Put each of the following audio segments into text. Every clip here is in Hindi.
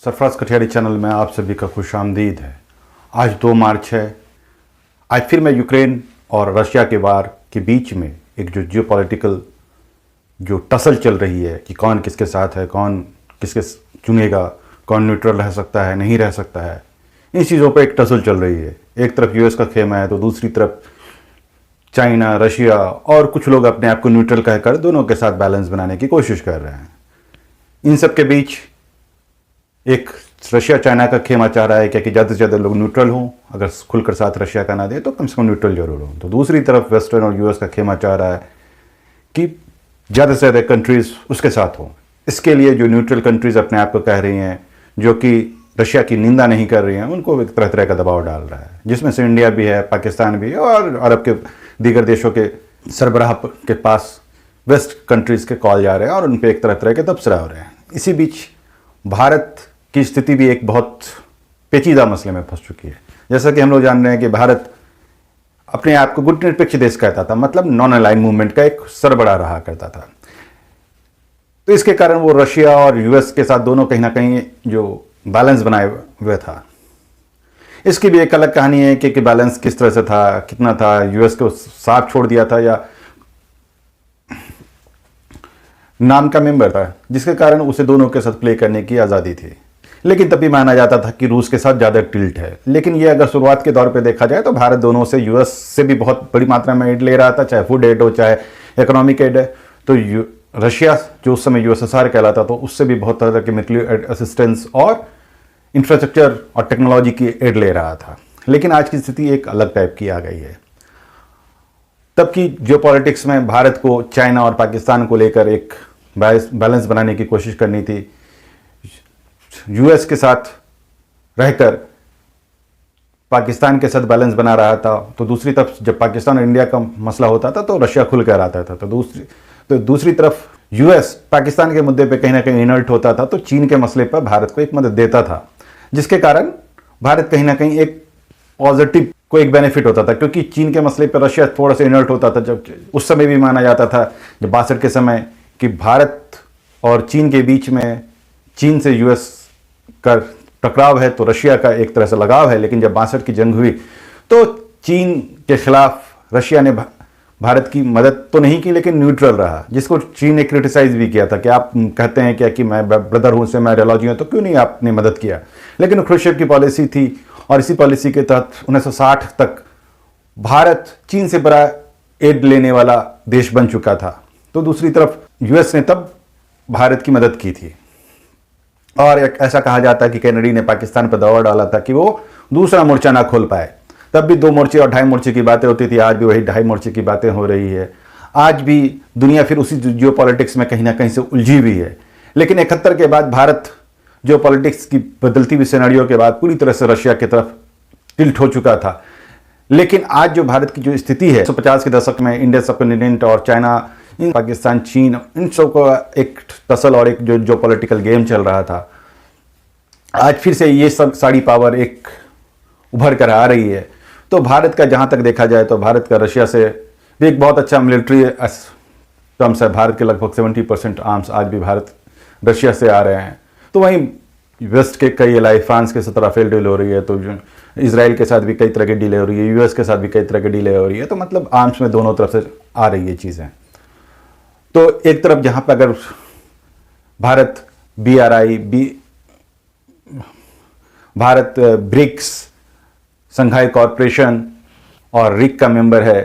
सरफराज कठियारी चैनल में आप सभी का खुशामदीद है। आज 2 मार्च है। आज फिर मैं यूक्रेन और रशिया के वार के बीच में एक जो जियोपॉलिटिकल जो टसल चल रही है कि कौन किसके साथ है, कौन किसके चुनेगा, कौन न्यूट्रल रह सकता है, नहीं रह सकता है, इन चीज़ों पर एक टसल चल रही है। एक तरफ यूएस का खेमा है तो दूसरी तरफ चाइना, रशिया और कुछ लोग अपने आप को न्यूट्रल कहकर दोनों के साथ बैलेंस बनाने की कोशिश कर रहे हैं। इन सब के बीच एक रशिया चाइना का खेमा चाह रहा है कि ज़्यादा से ज़्यादा लोग न्यूट्रल हों, अगर खुलकर साथ रशिया का ना दे तो कम से कम न्यूट्रल जरूर हों। तो दूसरी तरफ वेस्टर्न और यूएस का खेमा चाह रहा है कि ज़्यादा से ज़्यादा कंट्रीज़ उसके साथ हों। इसके लिए जो न्यूट्रल कंट्रीज़ अपने आप को कह रही हैं, जो कि रशिया की निंदा नहीं कर रही हैं, उनको एक तरह तरह का दबाव डाल रहा है, जिसमें से इंडिया भी है, पाकिस्तान भी है और अरब के दीगर देशों के सरबराह के पास वेस्ट कंट्रीज़ के कॉल जा रहे हैं और उन पर एक तरह तरह के तबसरा हो रहे हैं। इसी बीच भारत की स्थिति भी एक बहुत पेचीदा मसले में फंस चुकी है। जैसा कि हम लोग जान रहे हैं कि भारत अपने आप को गुटनिरपेक्ष देश कहता था, मतलब नॉन अलाइन मूवमेंट का एक सरबराह रहा करता था। तो इसके कारण वो रशिया और यूएस के साथ दोनों कहीं ना कहीं जो बैलेंस बनाए हुए था। इसकी भी एक अलग कहानी है कि बैलेंस किस तरह से था, कितना था, यूएस को साथ छोड़ दिया था या नाम का मेंबर था, जिसके कारण उसे दोनों के साथ प्ले करने की आज़ादी थी। लेकिन तभी माना जाता था कि रूस के साथ ज़्यादा टिल्ट है। लेकिन ये अगर शुरुआत के दौर पे देखा जाए तो भारत दोनों से यूएस से भी बहुत बड़ी मात्रा में एड ले रहा था, चाहे फूड एड हो, चाहे इकोनॉमिक एड है। तो रशिया जो उस समय यूएसएसआर कहलाता तो उससे भी बहुत तरह के मिलिट्री असिस्टेंस और इंफ्रास्ट्रक्चर और टेक्नोलॉजी की एड ले रहा था। लेकिन आज की स्थिति एक अलग टाइप की आ गई है। तब की जियोपॉलिटिक्स में भारत को चाइना और पाकिस्तान को लेकर एक बैलेंस बनाने की कोशिश करनी थी। यूएस के साथ रहकर पाकिस्तान के साथ बैलेंस बना रहा था, तो दूसरी तरफ जब पाकिस्तान और इंडिया का मसला होता था तो रशिया खुल कर आता था। तो दूसरी तरफ यूएस पाकिस्तान के मुद्दे पे कहीं ना कहीं इनर्ट होता था, तो चीन के मसले पर भारत को एक मदद देता था, जिसके कारण भारत कहीं ना कहीं एक पॉजिटिव को एक बेनिफिट होता था, क्योंकि चीन के मसले पर रशिया थोड़ा सा इनर्ट होता था। जब उस समय भी माना जाता था, जब 62 के समय, कि भारत और चीन के बीच में चीन से यूएस का टकराव है तो रशिया का एक तरह से लगाव है। लेकिन जब 62 की जंग हुई तो चीन के खिलाफ रशिया ने भारत की मदद तो नहीं की, लेकिन न्यूट्रल रहा, जिसको चीन ने क्रिटिसाइज भी किया था कि आप कहते हैं क्या कि मैं ब्रदर हूं, से मैं आइडियोलॉजी हूं, तो क्यों नहीं आपने मदद किया। लेकिन ख्रुश्चेव की पॉलिसी थी और इसी पॉलिसी के तहत 1960 तक भारत चीन से बड़ा एड लेने वाला देश बन चुका था। तो दूसरी तरफ यूएस ने तब भारत की मदद की थी और एक ऐसा कहा जाता है कि केनेडी ने पाकिस्तान पर दबाव डाला था कि वो दूसरा मोर्चा ना खोल पाए। तब भी 2 मोर्चे और 2.5 मोर्चे की बातें होती थी, आज भी वही 2.5 मोर्चे की बातें हो रही है। आज भी दुनिया फिर उसी जियोपॉलिटिक्स में कहीं ना कहीं से उलझी हुई है। लेकिन 71 के बाद भारत जियोपॉलिटिक्स की बदलती हुई सिनेरियो के बाद पूरी तरह से रशिया की तरफ टिल्ट हो चुका था। लेकिन आज जो भारत की जो स्थिति है, 1950 के दशक में इंडिया सबकॉन्टिनेंट और चाइना, पाकिस्तान, चीन, इन सब को एक टसल और एक जो पॉलिटिकल गेम चल रहा था, आज फिर से ये सब सारी पावर एक उभर कर आ रही है। तो भारत का जहाँ तक देखा जाए तो भारत का रशिया से भी एक बहुत अच्छा मिलिट्री टर्म्स है। भारत के लगभग 70% आर्म्स आज भी भारत रशिया से आ रहे हैं। तो वहीं वेस्ट के कई एलाई, फ्रांस के साथ राफेल डील हो रही है, तो इसराइल के साथ भी कई तरह की डीलें हो रही है, यूएस के साथ भी कई तरह की डीलें हो रही है। तो मतलब आर्म्स में दोनों तरफ से आ रही है चीज़ें। तो एक तरफ जहाँ पर अगर Bharat Bharat BRICS, Shanghai corporation और रिक का मेंबर है।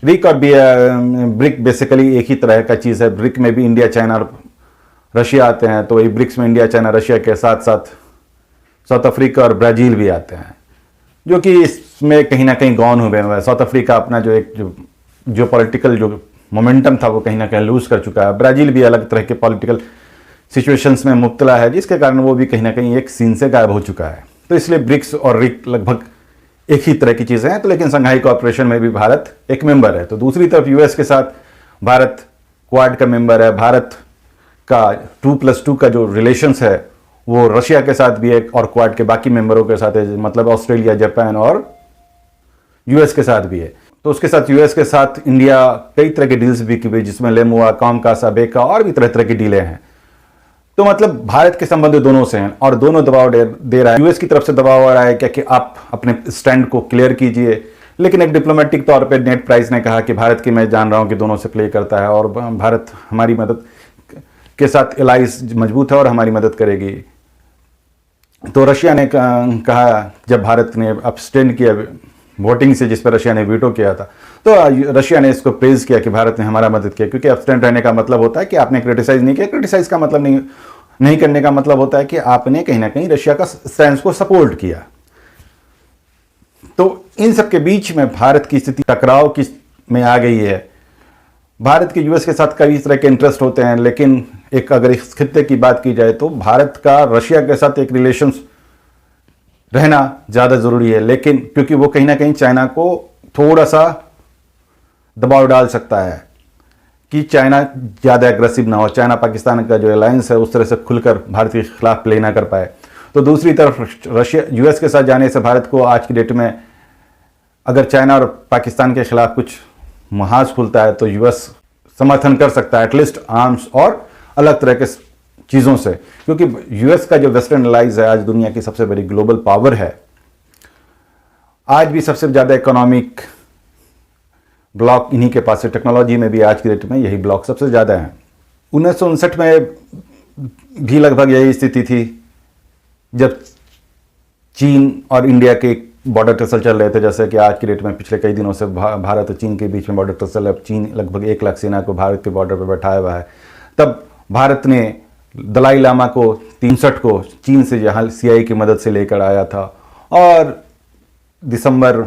रिक और ब्रिक बेसिकली एक ही तरह का चीज़ है। ब्रिक में भी इंडिया, चाइना और रशिया आते हैं, तो वही ब्रिक्स में इंडिया, चाइना, रशिया के साथ साथ साउथ अफ्रीका और ब्राज़ील भी आते हैं, जो कि इसमें कहीं ना कहीं गौन हुए हैं। साउथ अफ्रीका अपना जो पॉलिटिकल जो मोमेंटम था वो कहीं ना कहीं लूज कर चुका है। ब्राज़ील भी अलग तरह के पॉलिटिकल सिचुएशंस में मुब्तला है, जिसके कारण वो भी कहीं ना कहीं एक सीन से गायब हो चुका है। तो इसलिए ब्रिक्स और रिक लगभग एक ही तरह की चीज़ें हैं। तो लेकिन संघाई कॉरपोरेशन में भी भारत एक मेंबर है। तो दूसरी तरफ यूएस के साथ भारत क्वाड का मेंबर है। भारत का 2+2 का जो रिलेशंस है वो रशिया के साथ भी है और क्वाड के बाकी मेंबरों के साथ है, मतलब ऑस्ट्रेलिया, जापान और यूएस के साथ भी है। तो उसके साथ यूएस के साथ इंडिया कई तरह के डील्स भी की हुई, जिसमें लेमुआ, कॉमकास्ट, अबेका और भी तरह तरह की डीलें हैं। तो मतलब भारत के संबंध दोनों से हैं और दोनों दबाव दे रहा है। यूएस की तरफ से दबाव आ रहा है क्या कि आप अपने स्टैंड को क्लियर कीजिए, लेकिन एक डिप्लोमेटिक तौर पे नेट प्राइस ने कहा कि भारत की मैं जान रहा हूं कि दोनों से प्ले करता है और भारत हमारी मदद के साथ एलाइज मजबूत है और हमारी मदद करेगी। तो रशिया ने कहा, जब भारत ने अब्सटेन किया वोटिंग से जिस पर रशिया ने वीटो किया था, तो रशिया ने इसको प्रेज किया कि भारत ने हमारा मदद किया, क्योंकि अब्सटेंट रहने का मतलब होता है कि आपने क्रिटिसाइज नहीं किया। क्रिटिसाइज का मतलब नहीं करने का मतलब होता है कि आपने कहीं ना कहीं रशिया का स्टैंड को सपोर्ट किया। तो इन सब के बीच में भारत की स्थिति टकराव की में आ गई है। भारत के यूएस के साथ कई तरह के इंटरेस्ट होते हैं, लेकिन एक अगर इस खित्ते की बात की जाए तो भारत का रशिया के साथ एक रिलेशंस रहना ज़्यादा ज़रूरी है, लेकिन क्योंकि वो कहीं ना कहीं चाइना को थोड़ा सा दबाव डाल सकता है कि चाइना ज़्यादा एग्रेसिव ना हो, चाइना पाकिस्तान का जो अलायंस है उस तरह से खुलकर भारत के खिलाफ प्ले ना कर पाए। तो दूसरी तरफ रशिया यूएस के साथ जाने से भारत को आज की डेट में अगर चाइना और पाकिस्तान के खिलाफ कुछ महाज खुलता है तो यूएस समर्थन कर सकता है, एटलीस्ट आर्म्स और अलग तरह के चीज़ों से, क्योंकि यूएस का जो वेस्टर्न एलाइज है आज दुनिया की सबसे बड़ी ग्लोबल पावर है। आज भी सबसे ज़्यादा इकोनॉमिक ब्लॉक इन्हीं के पास है, टेक्नोलॉजी में भी आज की डेट में यही ब्लॉक सबसे ज़्यादा है। 1959 में भी लगभग यही स्थिति थी, जब चीन और इंडिया के बॉर्डर टसल चल रहे थे, जैसे कि आज की डेट में पिछले कई दिनों से भारत और चीन के बीच में बॉर्डर टसल है। चीन लगभग 1 लाख सेना को भारत के बॉर्डर पर बैठाया हुआ है। तब भारत ने दलाई लामा को 63 को चीन से यहाँ सीआई की मदद से लेकर आया था, और दिसंबर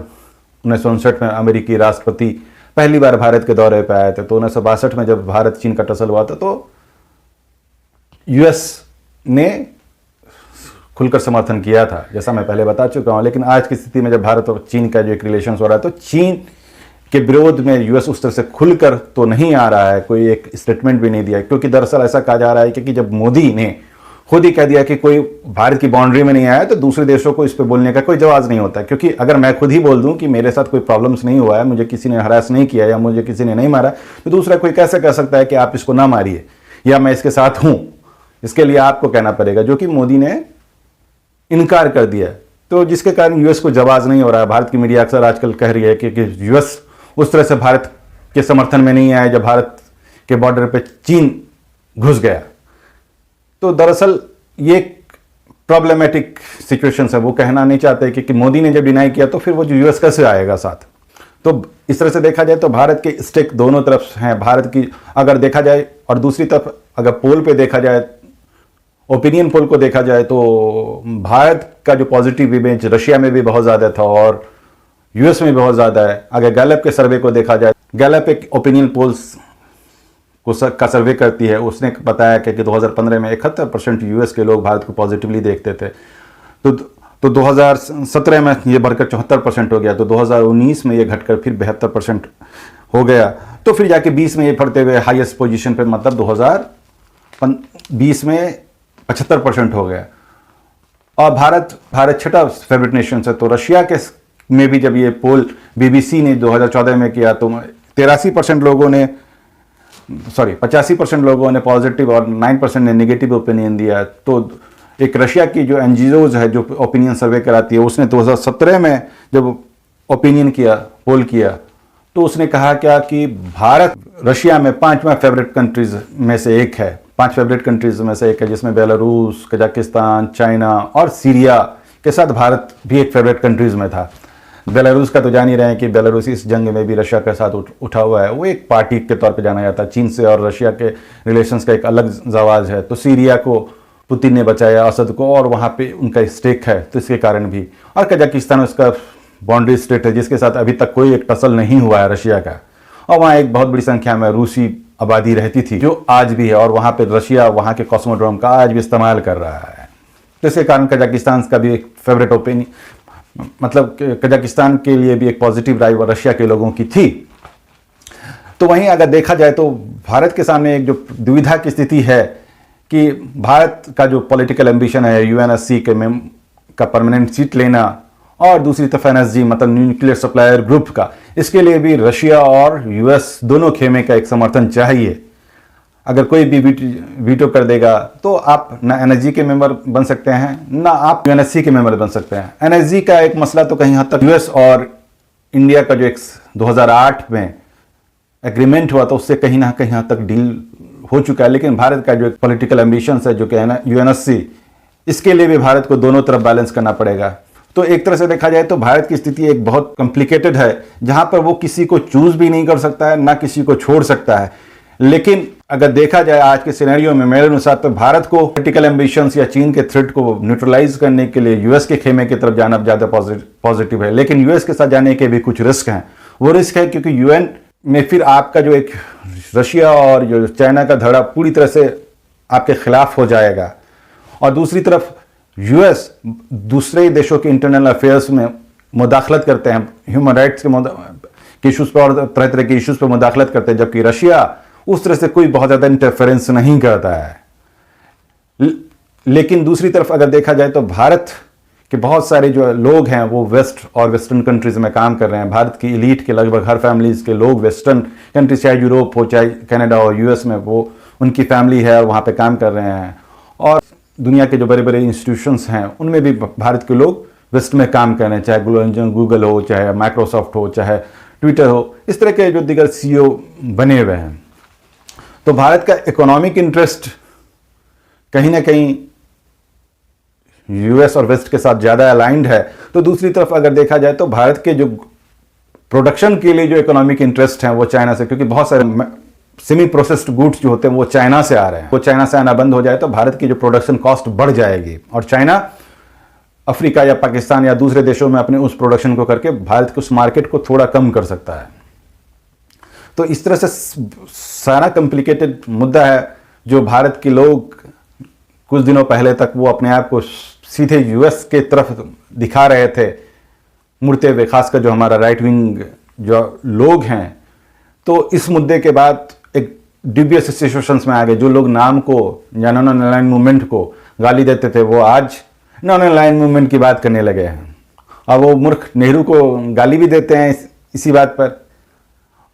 1959 में अमेरिकी राष्ट्रपति पहली बार भारत के दौरे पर आए थे। तो 1962 में जब भारत चीन का टसल हुआ था तो यूएस ने खुलकर समर्थन किया था, जैसा मैं पहले बता चुका हूं। लेकिन आज की स्थिति में जब भारत और चीन का जो एक रिलेशंस हो रहा है, तो चीन के विरोध में यूएस उस तरह से खुलकर तो नहीं आ रहा है, कोई एक स्टेटमेंट भी नहीं दिया, क्योंकि दरअसल ऐसा कहा जा रहा है कि जब मोदी ने खुद ही कह दिया कि कोई भारत की बाउंड्री में नहीं आया, तो दूसरे देशों को इस पर बोलने का कोई जवाब नहीं होता। क्योंकि अगर मैं खुद ही बोल दूं कि मेरे साथ कोई प्रॉब्लम्स नहीं हुआ है, मुझे किसी ने हरास नहीं किया या मुझे किसी ने नहीं मारा, तो दूसरा कोई कैसे कह सकता है कि आप इसको ना मारिए या मैं इसके साथ हूं। इसके लिए आपको कहना पड़ेगा, जो कि मोदी ने इनकार कर दिया। तो जिसके कारण यूएस को जवाब नहीं हो रहा है। भारत की मीडिया अक्सर आजकल कह रही है कि यूएस उस तरह से भारत के समर्थन में नहीं आया जब भारत के बॉर्डर पे चीन घुस गया। तो दरअसल ये प्रॉब्लमेटिक सिचुएशन है। वो कहना नहीं चाहते कि मोदी ने जब डिनाई किया तो फिर वो यूएस कैसे आएगा साथ। तो इस तरह से देखा जाए तो भारत के स्टेक दोनों तरफ हैं भारत की, अगर देखा जाए। और दूसरी तरफ अगर पोल पे देखा जाए, ओपिनियन पोल को देखा जाए, तो भारत का जो पॉजिटिव इमेज रशिया में भी बहुत ज़्यादा था और यूएस में भी बहुत ज़्यादा है। अगर गैलप के सर्वे को देखा जाए, गैलप एक ओपिनियन पोल्स का सर्वे करती है, उसने बताया कि 2015 में 71% यूएस के लोग भारत को पॉजिटिवली देखते थे। तो 2017 में ये बढ़कर 74% हो गया। तो 2019 में ये घटकर फिर 72% हो गया। तो फिर जाके 20 में ये बढ़ते हुए हाईएस्ट पोजीशन पे, मतलब 2020 में 75% हो गया। और भारत छठा फेवरेट नेशन है। तो रशिया के में भी जब ये पोल बीबीसी ने 2014 में किया तो 85% लोगों ने पॉजिटिव और 9% ने नेगेटिव ओपिनियन दिया। तो एक रशिया की जो एनजीओज है जो ओपिनियन सर्वे कराती है, उसने 2017 में जब ओपिनियन पोल किया तो उसने कहा क्या कि भारत रशिया में 5वां फेवरेट कंट्रीज में से एक है। 5 फेवरेट कंट्रीज में से एक है, जिसमें बेलारूस, कजाकिस्तान, चाइना और सीरिया के साथ भारत भी एक फेवरेट कंट्रीज में था। बेलारूस का तो जान ही रहे हैं कि बेलारूस इस जंग में भी रशिया के साथ उठा हुआ है। वो एक पार्टी के तौर पे जाना जाता है। चीन से और रशिया के रिलेशंस का एक अलग जवाब है। तो सीरिया को पुतिन ने बचाया, असद को, और वहाँ पे उनका स्टेक है, तो इसके कारण भी। और कजाकिस्तान उसका बाउंड्री स्टेट है जिसके साथ अभी तक कोई एक टसल नहीं हुआ है रशिया का, और वहाँ एक बहुत बड़ी संख्या में रूसी आबादी रहती थी जो आज भी है, और वहाँ पे रशिया वहाँ के कॉस्मोड्रोम का आज भी इस्तेमाल कर रहा है। तो इसके कारण कजाकिस्तान का भी एक फेवरेट ओपिनियन, मतलब कजाकिस्तान के लिए भी एक पॉजिटिव राय रशिया के लोगों की थी। तो वहीं अगर देखा जाए तो भारत के सामने एक जो दुविधा की स्थिति है कि भारत का जो पॉलिटिकल एम्बिशन है यूएनएससी का परमानेंट सीट लेना, और दूसरी तरफ एनएसजी मतलब न्यूक्लियर सप्लायर ग्रुप का, इसके लिए भी रशिया और यूएस दोनों खेमे का एक समर्थन चाहिए। अगर कोई भी वीटो कर देगा तो आप ना एनएसजी के मेंबर बन सकते हैं ना आप यूएनएससी के मेंबर बन सकते हैं। एनएसजी का एक मसला तो कहीं हद तक यूएस और इंडिया का जो एक 2008 में एग्रीमेंट हुआ तो उससे कहीं ना कहीं हद तक डील हो चुका है, लेकिन भारत का जो एक पॉलिटिकल एम्बिशंस है जो कि है ना यूएनएससी, इसके लिए भी भारत को दोनों तरफ बैलेंस करना पड़ेगा। तो एक तरह से देखा जाए तो भारत की स्थिति एक बहुत कॉम्प्लिकेटेड है, जहां पर वो किसी को चूज भी नहीं कर सकता है ना किसी को छोड़ सकता है। लेकिन अगर देखा जाए आज के सिनेरियो में मेरे अनुसार तो भारत को पॉलिटिकल एम्बिशंस या चीन के थ्रेट को न्यूट्रलाइज करने के लिए यूएस के खेमे की तरफ जाना ज़्यादा पॉजिटिव है। लेकिन यूएस के साथ जाने के भी कुछ रिस्क हैं। वो रिस्क है क्योंकि यूएन में फिर आपका जो एक रशिया और जो चाइना का धड़ा पूरी तरह से आपके खिलाफ हो जाएगा, और दूसरी तरफ यूएस दूसरे देशों के इंटरनल अफेयर्स में मुदाखलत करते हैं, ह्यूमन राइट्स के इशूज़ पर और तरह तरह के इशूज़ पर मुदाखलत करते हैं, जबकि रशिया उस तरह से कोई बहुत ज़्यादा इंटरफेरेंस नहीं करता है। लेकिन दूसरी तरफ अगर देखा जाए तो भारत के बहुत सारे जो लोग हैं वो वेस्ट और वेस्टर्न कंट्रीज़ में काम कर रहे हैं। भारत की एलीट के लगभग हर फैमिलीज़ के लोग वेस्टर्न कंट्रीज, चाहे यूरोप हो चाहे कनाडा और यूएस में, वो उनकी फैमिली है और वहाँ पे काम कर रहे हैं। और दुनिया के जो बड़े बड़े इंस्टीट्यूशंस हैं उनमें भी भारत के लोग वेस्ट में काम कर रहे हैं, चाहे गूगल हो, चाहे माइक्रोसॉफ्ट हो, चाहे ट्विटर हो, इस तरह के जो दिगर सीईओ बने हुए हैं। तो भारत का इकोनॉमिक इंटरेस्ट कहीं ना कहीं यूएस और वेस्ट के साथ ज़्यादा अलाइंड है। तो दूसरी तरफ अगर देखा जाए तो भारत के जो प्रोडक्शन के लिए जो इकोनॉमिक इंटरेस्ट हैं वो चाइना से, क्योंकि बहुत सारे सेमी प्रोसेस्ड गुड्स जो होते हैं वो चाइना से आ रहे हैं। वो चाइना से आना बंद हो जाए तो भारत की जो प्रोडक्शन कॉस्ट बढ़ जाएगी और चाइना अफ्रीका या पाकिस्तान या दूसरे देशों में अपने उस प्रोडक्शन को करके भारत के उस मार्केट को थोड़ा कम कर सकता है। तो इस तरह से सारा कॉम्प्लिकेटेड मुद्दा है जो भारत के लोग कुछ दिनों पहले तक वो अपने आप को सीधे यूएस के तरफ दिखा रहे थे मुड़ते हुए, खासकर जो हमारा राइट विंग जो लोग हैं। तो इस मुद्दे के बाद एक ड्यूबियस सिचुएशंस में आ गए। जो लोग नाम को या नॉन अलाइन्ड मूवमेंट को गाली देते थे वो आज नॉन अलाइन्ड मूवमेंट की बात करने लगे हैं, और वो मूर्ख नेहरू को गाली भी देते हैं इसी बात पर।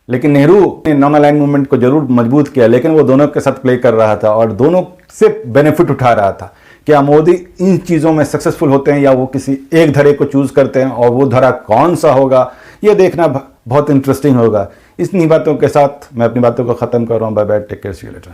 लेकिन नेहरू ने नॉन अलाइन्ड मूवमेंट को जरूर मजबूत किया, लेकिन वो दोनों के साथ प्ले कर रहा था और दोनों से बेनिफिट उठा रहा था। क्या मोदी इन चीज़ों में सक्सेसफुल होते हैं या वो किसी एक धड़े को चूज करते हैं, और वो धड़ा कौन सा होगा ये देखना बहुत इंटरेस्टिंग होगा। इन्हीं बातों के साथ मैं अपनी बातों को ख़त्म कर रहा हूँ। Bye bye, take care, see you letter.